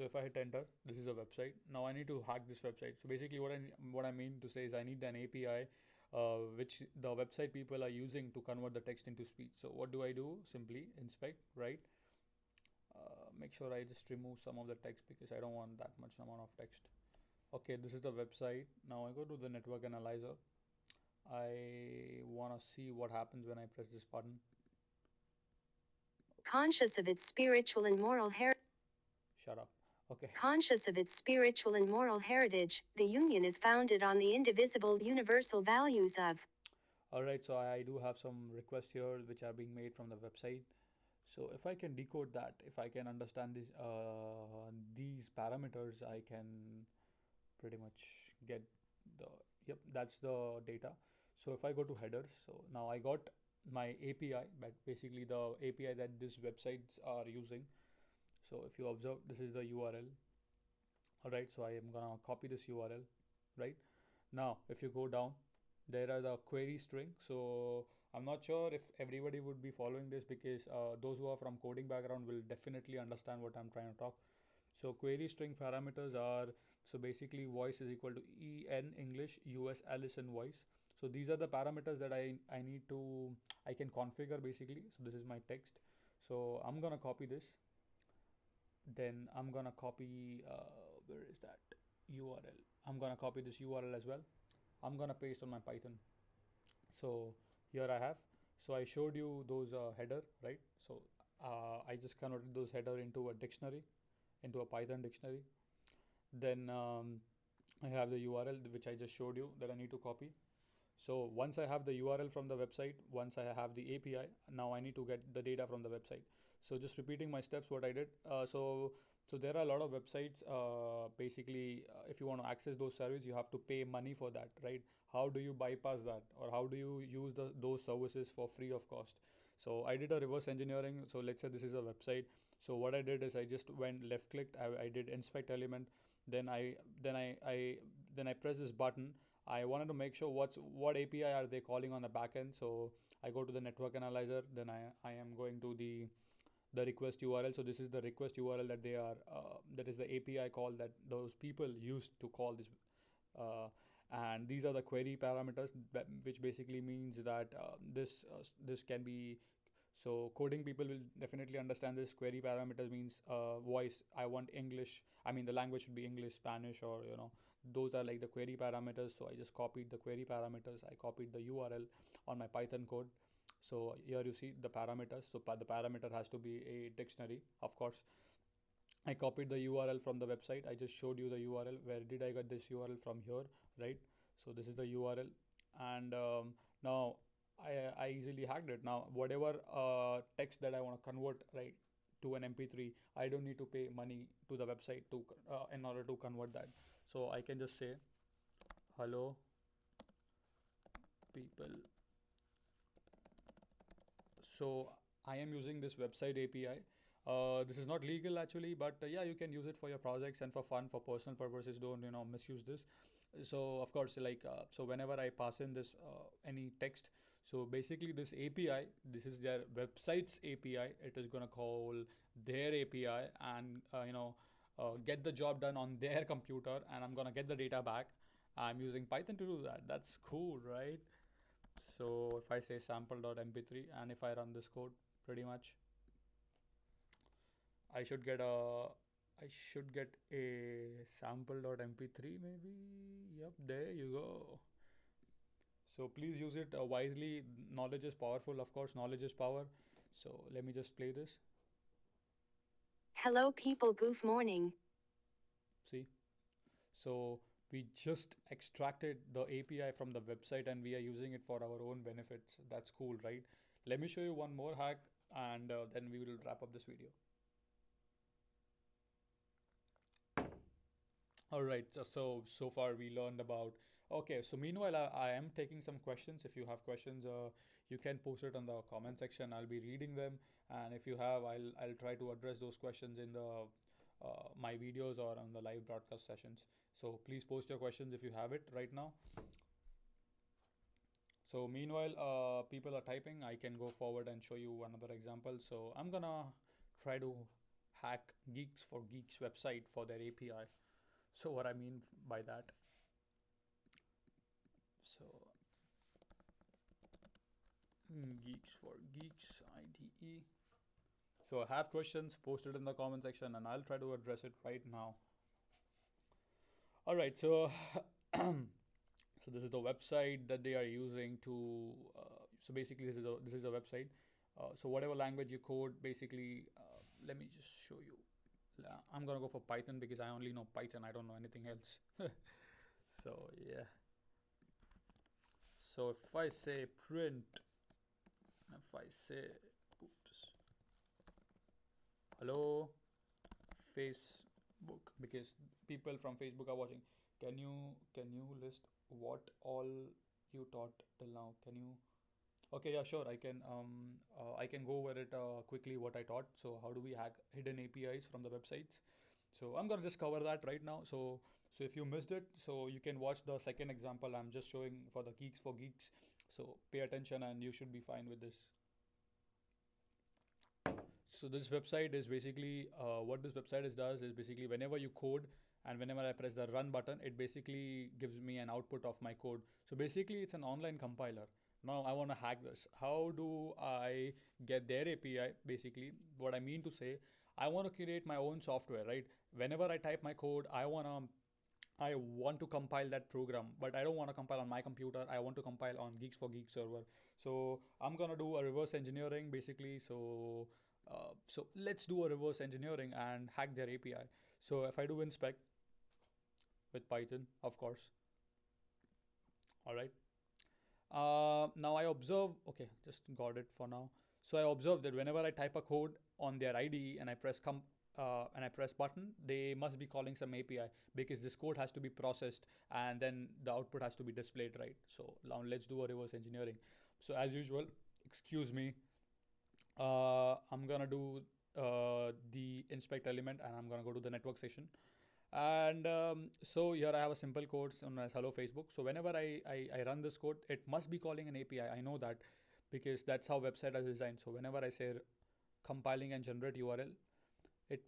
So if I hit enter, this is a website. Now I need to hack this website. So basically what I mean to say is I need an API which the website people are using to convert the text into speech. So what do I do? Simply inspect, right? Make sure I just remove some of the text because I don't want that much amount of text. Okay, this is the website. Now I go to the network analyzer. I want to see what happens when I press this button. Conscious of its spiritual and moral heritage. Shut up. Okay. Conscious of its spiritual and moral heritage, the Union is founded on the indivisible universal values of. Alright, so I do have some requests here which are being made from the website. So if I can decode that, if I can understand these parameters, I can pretty much get the, yep, that's the data. So if I go to headers, so now I got my API, but basically the API that these websites are using. So if you observe, this is the URL. Alright, so I am gonna copy this URL, right? Now, if you go down, there are the query string. So I'm not sure if everybody would be following this because those who are from coding background will definitely understand what I'm trying to talk. So query string parameters are, so basically voice is equal to en English US Allison voice. So these are the parameters that I need to, I can configure basically. So this is my text. So I'm gonna copy this. Then I'm gonna copy, where is that URL? I'm gonna copy this URL as well. I'm gonna paste on my Python. So here I have. So I showed you those header, right? So I just converted those header into a dictionary, into a Python dictionary. Then I have the URL which I just showed you that I need to copy. So once I have the URL from the website, once I have the API, now I need to get the data from the website. So just repeating my steps, what I did. So there are a lot of websites. Basically, if you want to access those services, you have to pay money for that, right? How do you bypass that, or how do you use those services for free of cost? So I did a reverse engineering. So let's say this is a website. So what I did is I just went left clicked. I did inspect element. Then I press this button. I wanted to make sure what API are they calling on the backend. So I go to the network analyzer. Then I am going to the request URL. So this is the request URL that they are that is the API call that those people used to call this. Uh, and these are the query parameters, which basically means that this can be, so coding people will definitely understand this. Query parameters means voice. I want English. I mean the language should be English, Spanish, or those are like the query parameters. So I just copied the query parameters. I copied the URL on my Python code. So here you see the parameters. So the parameter has to be a dictionary, of course. I copied the URL from the website. I just showed you the URL. Where did I get this URL from? Here, right? So this is the URL, and now I easily hacked it. Now whatever text that I want to convert, right, to an MP3, I don't need to pay money to the website to in order to convert that. So I can just say, hello people. So I am using this website API. This is not legal actually, but yeah, you can use it for your projects and for fun, for personal purposes. Don't misuse this. So of course, like so whenever I pass in this any text, so basically this API, this is their website's API. It is gonna call their API and get the job done on their computer, and I'm gonna get the data back. I'm using Python to do that. That's cool, right? So if I say sample.mp3 and if I run this code, pretty much I should get a I should get a sample.mp3 maybe. Yep, there you go. So please use it wisely. Knowledge is powerful, of course. Knowledge is power. So let me just play this. Hello people, goof morning. See, so we just extracted the API from the website and we are using it for our own benefits. That's cool, right? Let me show you one more hack and then we will wrap up this video. All right. So far we learned about. Okay. So meanwhile, I am taking some questions. If you have questions, you can post it on the comment section. I'll be reading them, and if you have, I'll try to address those questions in the my videos or on the live broadcast sessions. So please post your questions if you have it right now. So meanwhile, people are typing. I can go forward and show you another example. So I'm gonna try to hack Geeks for Geeks website for their API. So what I mean by that, so Geeks for Geeks IDE. So I have questions, post it in the comment section, and I'll try to address it right now. All right, so so this is the website that they are using to. So basically, this is a website. So whatever language you code, basically, let me just show you. I'm gonna go for Python because I only know Python. I don't know anything else. So yeah. So if I say print, if I say, oops, hello, Facebook, because people from Facebook are watching. Can you list what all you taught till now? Can you? Okay, yeah, sure. I can go over it quickly what I taught. So how do we hack hidden APIs from the websites? So I'm gonna just cover that right now. So if you missed it, so you can watch the second example I'm just showing for the Geeks for Geeks. So pay attention and you should be fine with this. So this website is basically what this website does is basically whenever you code and whenever I press the run button, it basically gives me an output of my code. So basically, it's an online compiler. Now I want to hack this. How do I get their API? Basically, what I mean to say, I want to create my own software, right? Whenever I type my code, I want to compile that program, but I don't want to compile on my computer. I want to compile on Geeks for Geeks server. So I'm gonna do a reverse engineering basically. So let's do a reverse engineering and hack their API. So if I do inspect with Python, of course. All right. Now I observe. Okay, just got it for now. So I observe that whenever I type a code on their IDE and I press button, they must be calling some API because this code has to be processed and then the output has to be displayed, right? So now let's do a reverse engineering. So as usual, excuse me, I'm gonna do the inspect element and I'm gonna go to the network session. And so here I have a simple code known as hello Facebook. So whenever I run this code, it must be calling an API. I know that because that's how website is designed. So whenever I say compiling and generate URL, it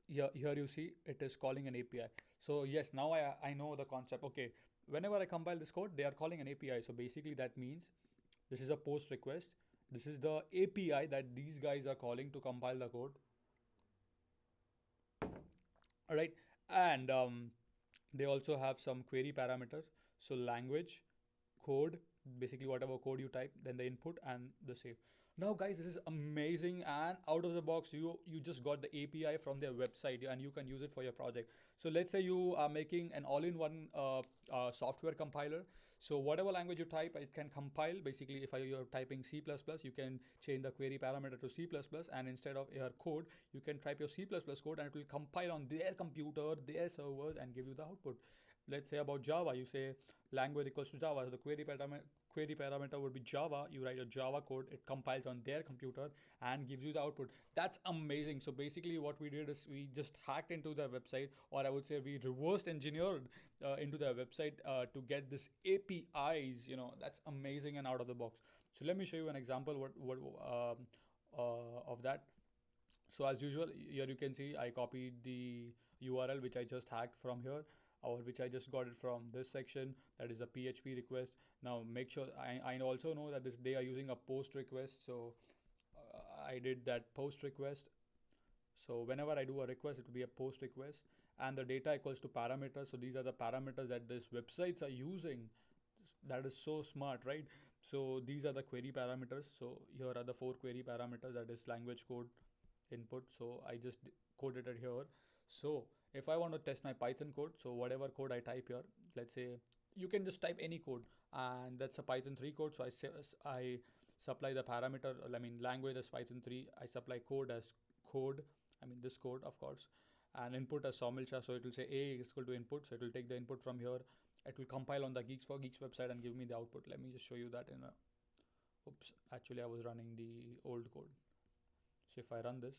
here you see it is calling an API. So yes, now I know the concept. Okay, whenever I compile this code, they are calling an API. So basically that means this is a post request. This is the API that these guys are calling to compile the code. All right, and they also have some query parameters. So language, code, basically whatever code you type, then the input and the save. Now guys, this is amazing, and out of the box you just got the API from their website and you can use it for your project. So let's say you are making an all-in-one software compiler. So whatever language you type, it can compile. Basically, if you're typing C++, you can change the query parameter to C++, and instead of your code, you can type your C++ code and it will compile on their computer, their servers, and give you the output. Let's say about Java, you say language equals to Java. So the query parameter would be Java. You write a Java code, it compiles on their computer and gives you the output. That's amazing. So basically, what we did is we just hacked into their website, or I would say we reversed engineered into their website to get this APIs. That's amazing and out of the box. So let me show you an example of that. So as usual, here you can see I copied the URL which I just hacked from here, or which I just got it from this section. That is a PHP request. Now make sure I also know that they are using a post request. So I did that post request. So whenever I do a request, it will be a post request, and the data equals to parameters. So these are the parameters that these websites are using. That is so smart, right? So these are the query parameters. So here are the 4 query parameters, that is language, code, input. So I just coded it here. So if I want to test my Python code, so whatever code I type here, let's say you can just type any code, and that's a Python 3 code. So I supply the parameter, I mean language as Python 3. I supply code as code, I mean this code of course, and input as Somilcha. So it will say A is equal to input. So it will take the input from here. It will compile on the Geeks for Geeks website and give me the output. Let me just show you that in a. Oops, actually I was running the old code. So if I run this,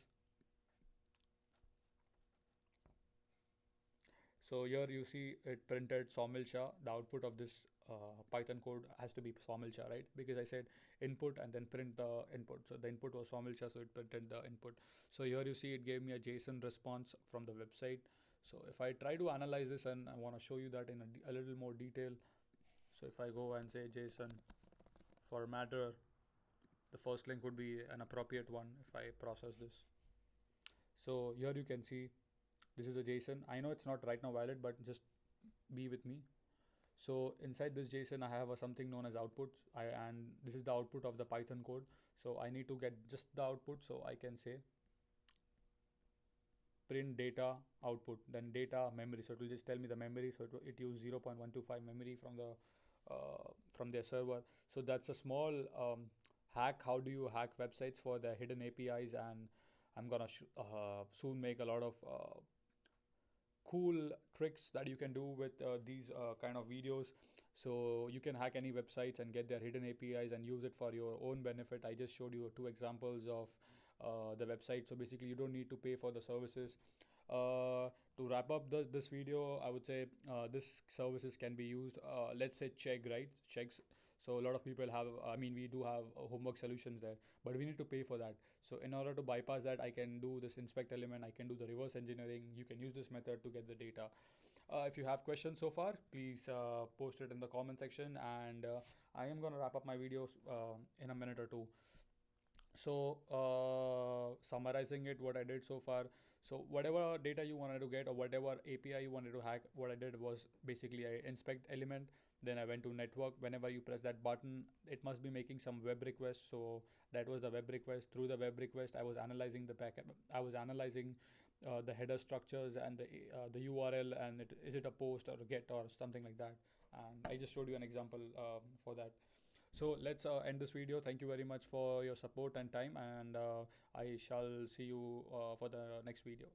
so here you see it printed Somil Shah, the output of this Python code has to be Sawmilcha, right? Because I said input and then print the input. So the input was Sawmilcha, so it printed the input. So here you see it gave me a JSON response from the website. So if I try to analyze this, and I want to show you that in a little more detail. So if I go and say JSON formatter, the first link would be an appropriate one if I process this. So here you can see this is a JSON. I know it's not right now valid, but just be with me. So inside this JSON, I have something known as outputs, and this is the output of the Python code. So I need to get just the output. So I can say print data output, then data memory. So it will just tell me the memory. So it used 0.125 memory from their server. So that's a small hack. How do you hack websites for the hidden APIs? And I'm gonna soon make a lot of cool tricks that you can do with these kind of videos. So you can hack any websites and get their hidden APIs and use it for your own benefit. I just showed you two examples of the website. So basically you don't need to pay for the services. To wrap up this video, I would say this services can be used. Let's say check, right? Checks. So a lot of people have, I mean, we do have homework solutions there, but we need to pay for that. So in order to bypass that, I can do this inspect element. I can do the reverse engineering. You can use this method to get the data. If you have questions so far, please post it in the comment section, and I am going to wrap up my videos in a minute or two. So summarizing it, what I did so far. So whatever data you wanted to get or whatever API you wanted to hack, what I did was basically I inspect element, then I went to network. Whenever you press that button, it must be making some web request. So that was the web request. Through the web request, I was analyzing the packet. I was analyzing the header structures and the URL, and is it a post or a get or something like that. And I just showed you an example for that. So let's end this video. Thank you very much for your support and time, and I shall see you for the next video.